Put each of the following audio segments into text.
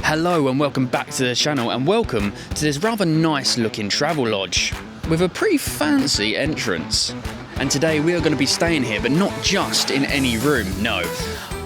Hello and welcome back to the channel, and welcome to this rather nice looking Travelodge with a pretty fancy entrance. And today we are going to be staying here, but not just in any room, no.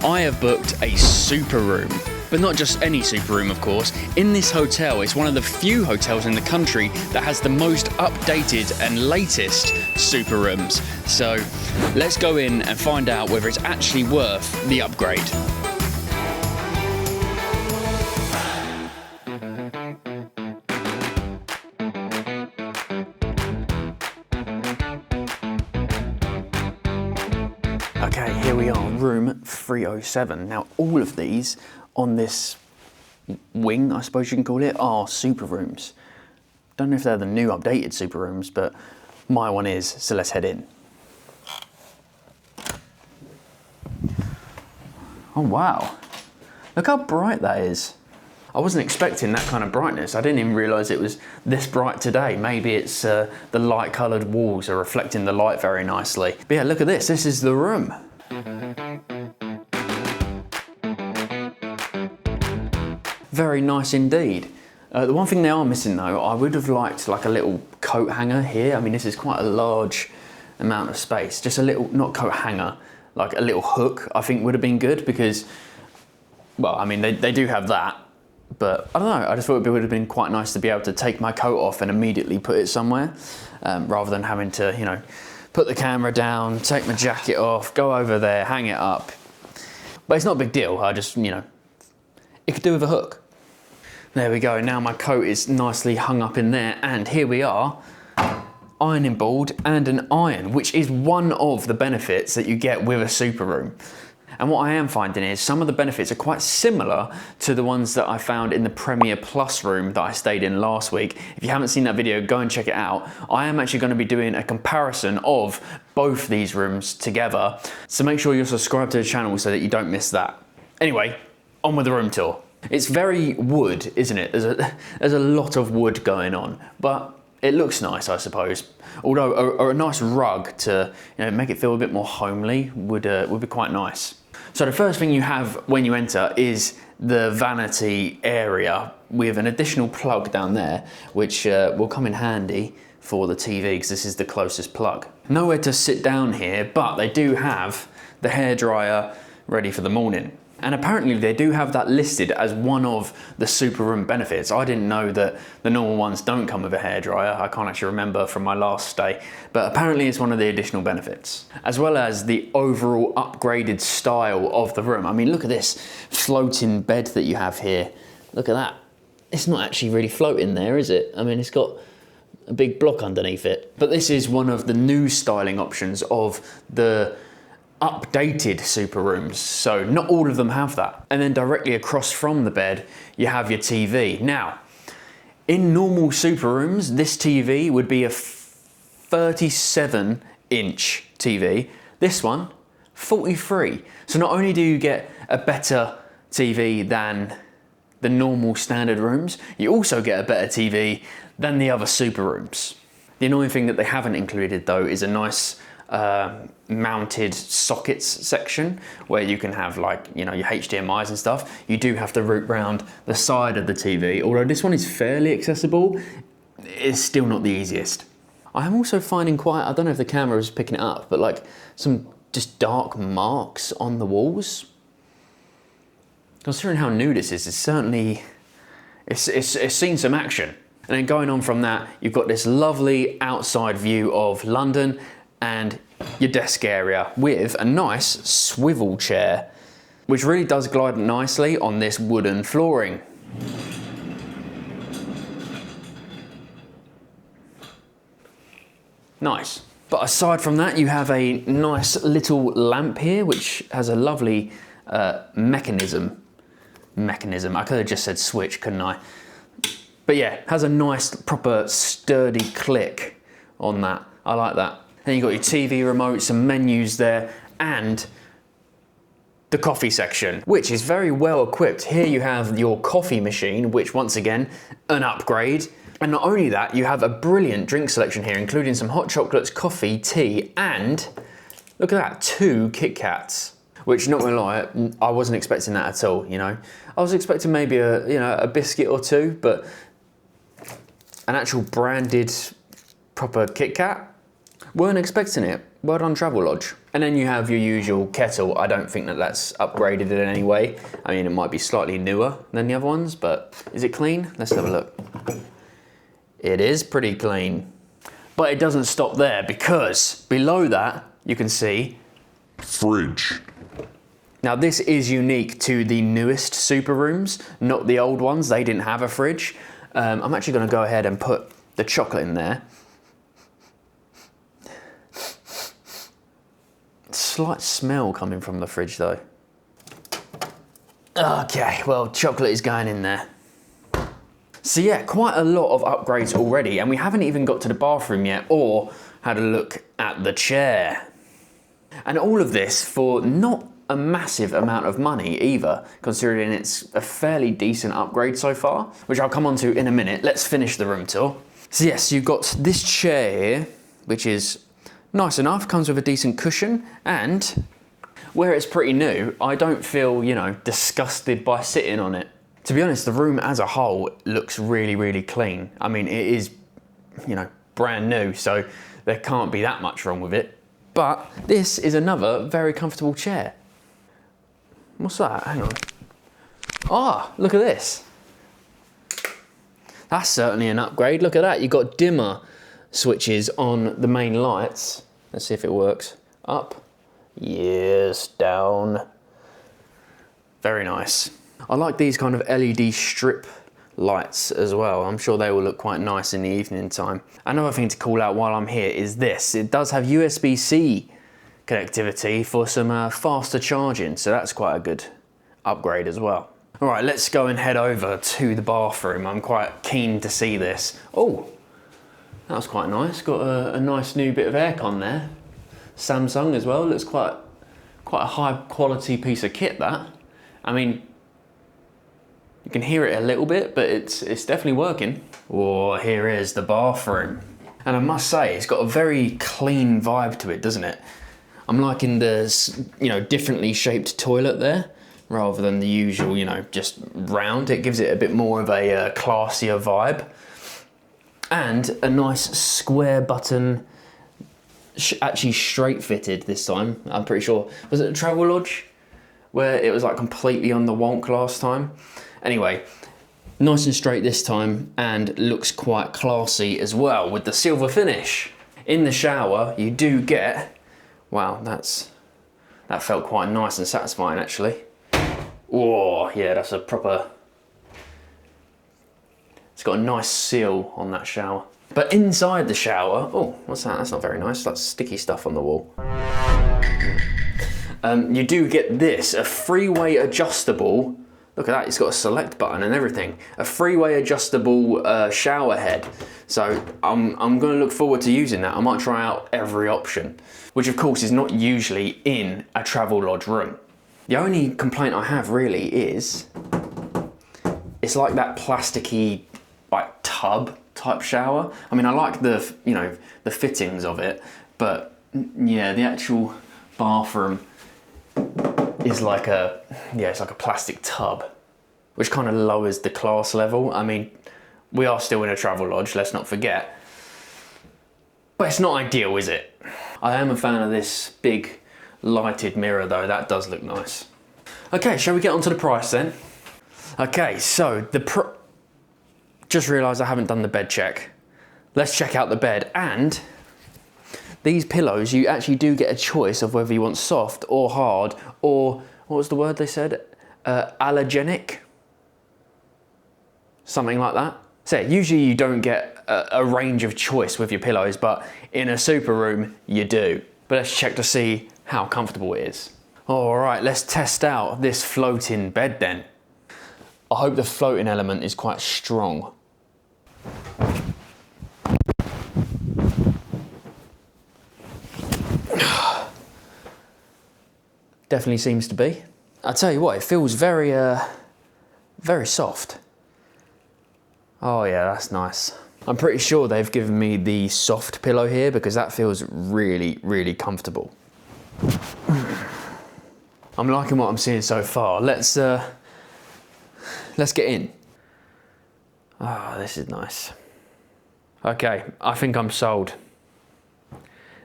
I have booked a super room, but not just any super room, of course. In this hotel, it's one of the few hotels in the country that has the most updated and latest super rooms. So let's go in and find out whether it's actually worth the upgrade. Okay, here we are, room 307. Now, all of these on this wing, I suppose you can call it, are super rooms. Don't know if they're the new updated super rooms, but my one is, so let's head in. Oh wow, look how bright that is. I wasn't expecting that kind of brightness. I didn't even realise it was this bright today. Maybe it's the light coloured walls are reflecting the light very nicely. But yeah, look at this. This is the room. Very nice indeed. The one thing they are missing though, I would have liked like a little coat hanger here. I mean, this is quite a large amount of space. Just a little, not coat hanger, like a little hook I think would have been good because, well, I mean, they do have that. But I don't know, I just thought it would have been quite nice to be able to take my coat off and immediately put it somewhere, rather than having to, you know, put the camera down, take my jacket off, go over there, hang it up. But it's not a big deal, I just, you know, it could do with a hook. There we go, now my coat is nicely hung up in there, and here we are, ironing board and an iron, which is one of the benefits that you get with a super room. And what I am finding is some of the benefits are quite similar to the ones that I found in the Premier Plus room that I stayed in last week. If you haven't seen that video, go and check it out. I am actually going to be doing a comparison of both these rooms together. So make sure you're subscribed to the channel so that you don't miss that. Anyway, on with the room tour. It's very wood, isn't it? There's a lot of wood going on, but it looks nice, I suppose. Although a nice rug to, you know, make it feel a bit more homely would be quite nice. So the first thing you have when you enter is the vanity area with an additional plug down there, which will come in handy for the TV because this is the closest plug. Nowhere to sit down here, but they do have the hairdryer ready for the morning. And apparently they do have that listed as one of the super room benefits. I didn't know that the normal ones don't come with a hairdryer. I can't actually remember from my last stay, but apparently it's one of the additional benefits. As well as the overall upgraded style of the room. I mean, look at this floating bed that you have here. Look at that. It's not actually really floating there, is it? I mean, it's got a big block underneath it. But this is one of the new styling options of the updated super rooms, so not all of them have that. And then directly across from the bed you have your TV. Now in normal super rooms this TV would be a 37-inch TV. This one 43. So not only do you get a better TV than the normal standard rooms, you also get a better TV than the other super rooms. The annoying thing that they haven't included though is a nice mounted sockets section where you can have, like, you know, your HDMIs and stuff. You do have to route round the side of the TV. Although this one is fairly accessible, it's still not the easiest. I am also finding quite, I don't know if the camera is picking it up, but like some just dark marks on the walls. Considering how new this is, it's certainly, it's seen some action. And then going on from that, you've got this lovely outside view of London and your desk area with a nice swivel chair, which really does glide nicely on this wooden flooring. Nice. But aside from that, you have a nice little lamp here, which has a lovely mechanism. I could have just said switch, couldn't I? But yeah, has a nice proper sturdy click on that. I like that. Then you've got your TV remote, some menus there, and the coffee section, which is very well equipped. Here you have your coffee machine, which once again, an upgrade. And not only that, you have a brilliant drink selection here, including some hot chocolates, coffee, tea, and look at that, 2 Kit Kats. which, not gonna lie, I wasn't expecting that at all, you know. I was expecting maybe a biscuit or two, but an actual branded proper Kit Kat, weren't expecting it. Well done, Travelodge. And then you have your usual kettle. I don't think that that's upgraded in any way. I mean, it might be slightly newer than the other ones, but is it clean? Let's have a look. It is pretty clean. But it doesn't stop there, because below that, you can see fridge. Now this is unique to the newest SuperRooms, not the old ones. They didn't have a fridge. I'm actually gonna go ahead and put the chocolate in there. Slight smell coming from the fridge though. Okay, well, chocolate is going in there. So yeah, quite a lot of upgrades already, and we haven't even got to the bathroom yet or had a look at the chair. And all of this for not a massive amount of money either, considering it's a fairly decent upgrade so far, which I'll come on to in a minute. Let's finish the room tour. So yes, you've got this chair here, which is nice enough, comes with a decent cushion, and where it's pretty new, I don't feel, you know, disgusted by sitting on it. To be honest, the room as a whole looks really, really clean. I mean, it is, you know, brand new, so there can't be that much wrong with it. But this is another very comfortable chair. What's that? Hang on. Ah, look at this. That's certainly an upgrade. Look at that. You've got dimmer switches on the main lights. Let's see if it works. Up. Yes, down. Very nice. I like these kind of LED strip lights as well. I'm sure they will look quite nice in the evening time. Another thing to call out while I'm here is this. It does have USB-C connectivity for some faster charging, so that's quite a good upgrade as well. All right, let's go and head over to the bathroom. I'm quite keen to see this. Oh, that was quite nice. Got a nice new bit of aircon there. Samsung as well. Looks quite a high quality piece of kit, that. I mean, you can hear it a little bit, but it's definitely working. Oh, here is the bathroom. And I must say, it's got a very clean vibe to it, doesn't it? I'm liking the, you know, differently shaped toilet there, rather than the usual, you know, just round. It gives it a bit more of a classier vibe. And a nice square button, actually straight fitted this time, I'm pretty sure. Was it a Travelodge? Where it was like completely on the wonk last time. Anyway, nice and straight this time, and looks quite classy as well with the silver finish. In the shower, you do get, wow, that felt quite nice and satisfying actually. Oh yeah, that's a proper, it's got a nice seal on that shower. But inside the shower, oh, what's that? That's not very nice. That's sticky stuff on the wall. You do get this, a three-way adjustable, look at that, it's got a select button and everything. A three-way adjustable shower head. So I'm gonna look forward to using that. I might try out every option, which of course is not usually in a Travelodge room. The only complaint I have really is, it's like that plasticky, like tub type shower. I mean, I like the, you know, the fittings of it, but yeah, the actual bathroom is like a, yeah, it's like a plastic tub, which kind of lowers the class level. I mean, we are still in a Travelodge, let's not forget. But it's not ideal, is it? I am a fan of this big lighted mirror though, that does look nice. Okay, shall we get onto the price then? Okay, so just realised I haven't done the bed check. Let's check out the bed, and these pillows, you actually do get a choice of whether you want soft or hard, or what was the word they said? Allergenic? Something like that. So usually you don't get a range of choice with your pillows, but in a SuperRoom, you do. But let's check to see how comfortable it is. All right, let's test out this floating bed then. I hope the floating element is quite strong. Definitely seems to be. I'll tell you what, it feels very, very soft. Oh yeah, that's nice. I'm pretty sure they've given me the soft pillow here because that feels really, really comfortable. I'm liking what I'm seeing so far. Let's get in. Ah, oh, this is nice. Okay, I think I'm sold.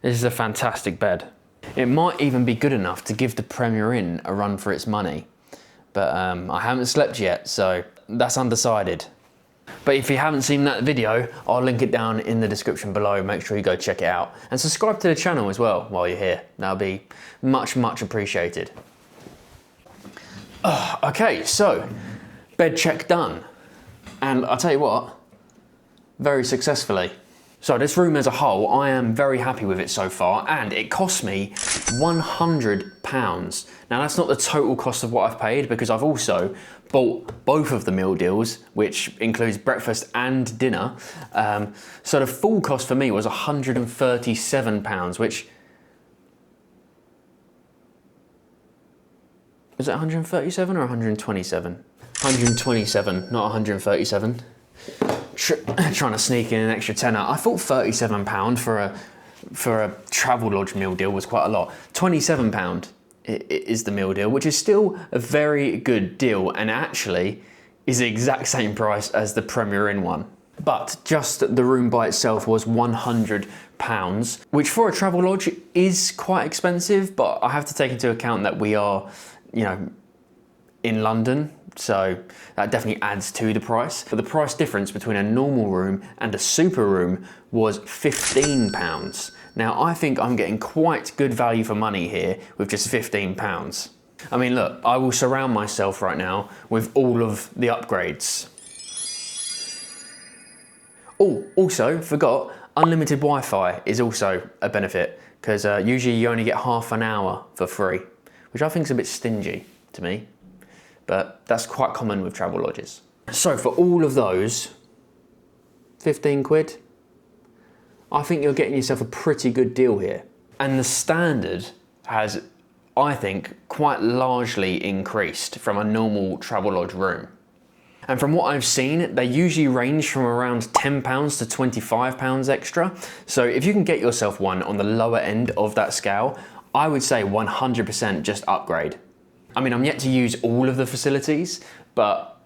This is a fantastic bed. It might even be good enough to give the Premier Inn a run for its money. But I haven't slept yet, so that's undecided. But if you haven't seen that video, I'll link it down in the description below. Make sure you go check it out. And subscribe to the channel as well while you're here. That'll be much, much appreciated. Okay, so bed check done. And I'll tell you what, very successfully. So this room as a whole, I am very happy with it so far, and it cost me £100. Now that's not the total cost of what I've paid, because I've also bought both of the meal deals, which includes breakfast and dinner. So the full cost for me was £137, which, is it 137 or 127? 127, not 137. Trying to sneak in an extra tenner. I thought £37 for a Travelodge meal deal was quite a lot. £27 is the meal deal, which is still a very good deal, and actually is the exact same price as the Premier Inn one. But just the room by itself was £100, which for a Travelodge is quite expensive, but I have to take into account that we are, you know, in London, so that definitely adds to the price. But the price difference between a normal room and a super room was £15. Now I think I'm getting quite good value for money here with just £15. I mean, look, I will surround myself right now with all of the upgrades. Oh, also forgot, unlimited Wi-Fi is also a benefit, because usually you only get half an hour for free, which I think is a bit stingy to me. But that's quite common with Travelodges. So for all of those, 15 quid, I think you're getting yourself a pretty good deal here. And the standard has, I think, quite largely increased from a normal Travelodge room. And from what I've seen, they usually range from around £10 to £25 extra. So if you can get yourself one on the lower end of that scale, I would say 100% just upgrade. I mean, I'm yet to use all of the facilities, but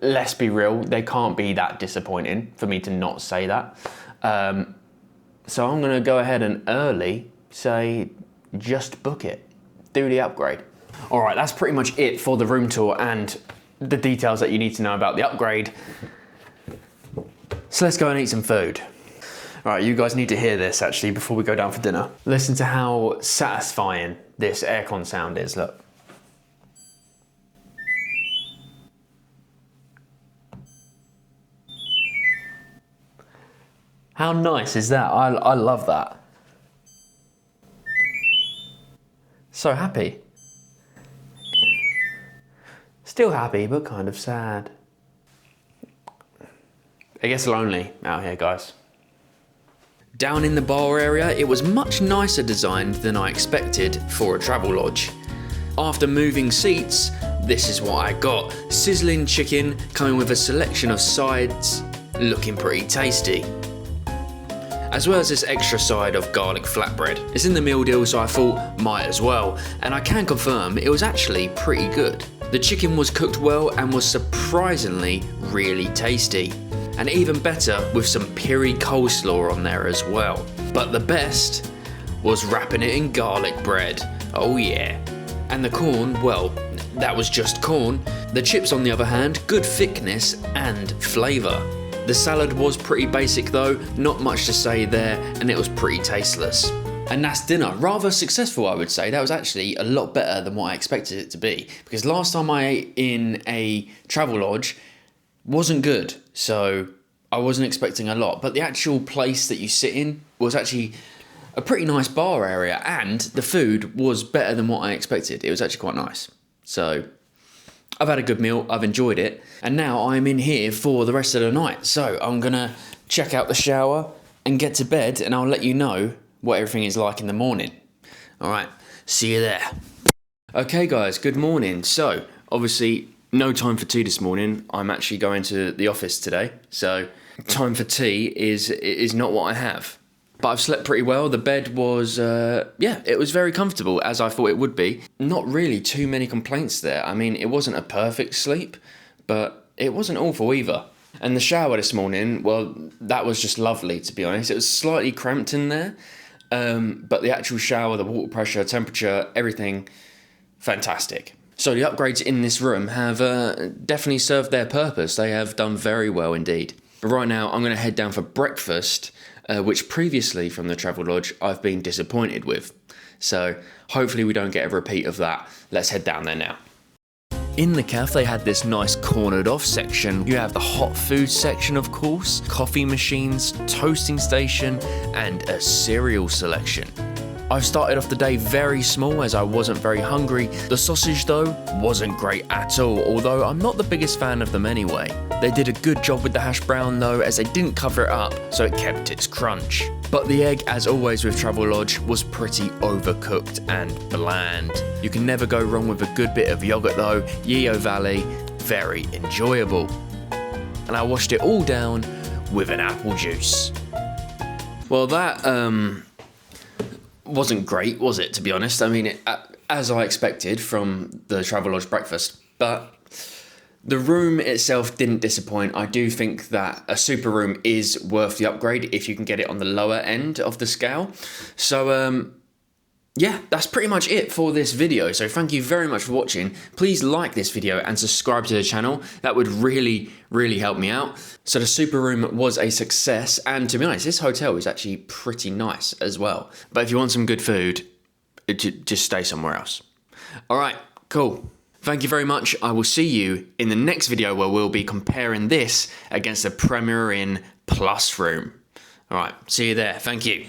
let's be real, they can't be that disappointing for me to not say that. So I'm gonna go ahead and early say, just book it, do the upgrade. All right, that's pretty much it for the room tour and the details that you need to know about the upgrade. So let's go and eat some food. All right, you guys need to hear this actually before we go down for dinner. Listen to how satisfying this aircon sound is, look. How nice is that? I love that. So happy. Still happy, but kind of sad. It gets lonely out here, guys. Down in the bar area, it was much nicer designed than I expected for a Travelodge. After moving seats, this is what I got. Sizzling chicken coming with a selection of sides, looking pretty tasty. As well as this extra side of garlic flatbread. It's in the meal deal, so I thought might as well, and I can confirm it was actually pretty good. The chicken was cooked well and was surprisingly really tasty, and even better with some piri coleslaw on there as well. But the best was wrapping it in garlic bread. Oh yeah. And the corn, well, that was just corn. The chips on the other hand, good thickness and flavour. The salad was pretty basic though, not much to say there, and it was pretty tasteless. And that's dinner. Rather successful, I would say. That was actually a lot better than what I expected it to be, because last time I ate in a Travelodge wasn't good, so I wasn't expecting a lot. But the actual place that you sit in was actually a pretty nice bar area, and the food was better than what I expected. It was actually quite nice. So I've had a good meal, I've enjoyed it, and now I'm in here for the rest of the night. So I'm gonna check out the shower and get to bed, and I'll let you know what everything is like in the morning. All right, see you there. Okay guys, good morning. So obviously no time for tea this morning. I'm actually going to the office today, so time for tea is not what I have. But I've slept pretty well. The bed was, yeah, it was very comfortable, as I thought it would be. Not really too many complaints there. I mean, it wasn't a perfect sleep, but it wasn't awful either. And the shower this morning, well, that was just lovely, to be honest. It was slightly cramped in there, but the actual shower, the water pressure, temperature, everything, fantastic. So the upgrades in this room have definitely served their purpose. They have done very well indeed. But right now, I'm going to head down for breakfast, which previously from the Travelodge I've been disappointed with. So hopefully we don't get a repeat of that. Let's head down there now. In the cafe, they had this nice cornered off section. You have the hot food section, of course, coffee machines, toasting station, and a cereal selection. I've started off the day very small as I wasn't very hungry. The sausage though wasn't great at all, although I'm not the biggest fan of them anyway. They did a good job with the hash brown though, as they didn't cover it up, so it kept its crunch. But the egg, as always with Travelodge, was pretty overcooked and bland. You can never go wrong with a good bit of yogurt though. Yeo Valley, very enjoyable. And I washed it all down with an apple juice. Well, that wasn't great, was it, to be honest? I mean, as I expected from the Travelodge breakfast, but the room itself didn't disappoint. I do think that a super room is worth the upgrade if you can get it on the lower end of the scale. So, yeah, that's pretty much it for this video. So thank you very much for watching. Please like this video and subscribe to the channel. That would really, really help me out. So the super room was a success. And to be honest, this hotel is actually pretty nice as well. But if you want some good food, just stay somewhere else. All right, cool. Thank you very much. I will see you in the next video where we'll be comparing this against the Premier Inn Plus room. All right, see you there. Thank you.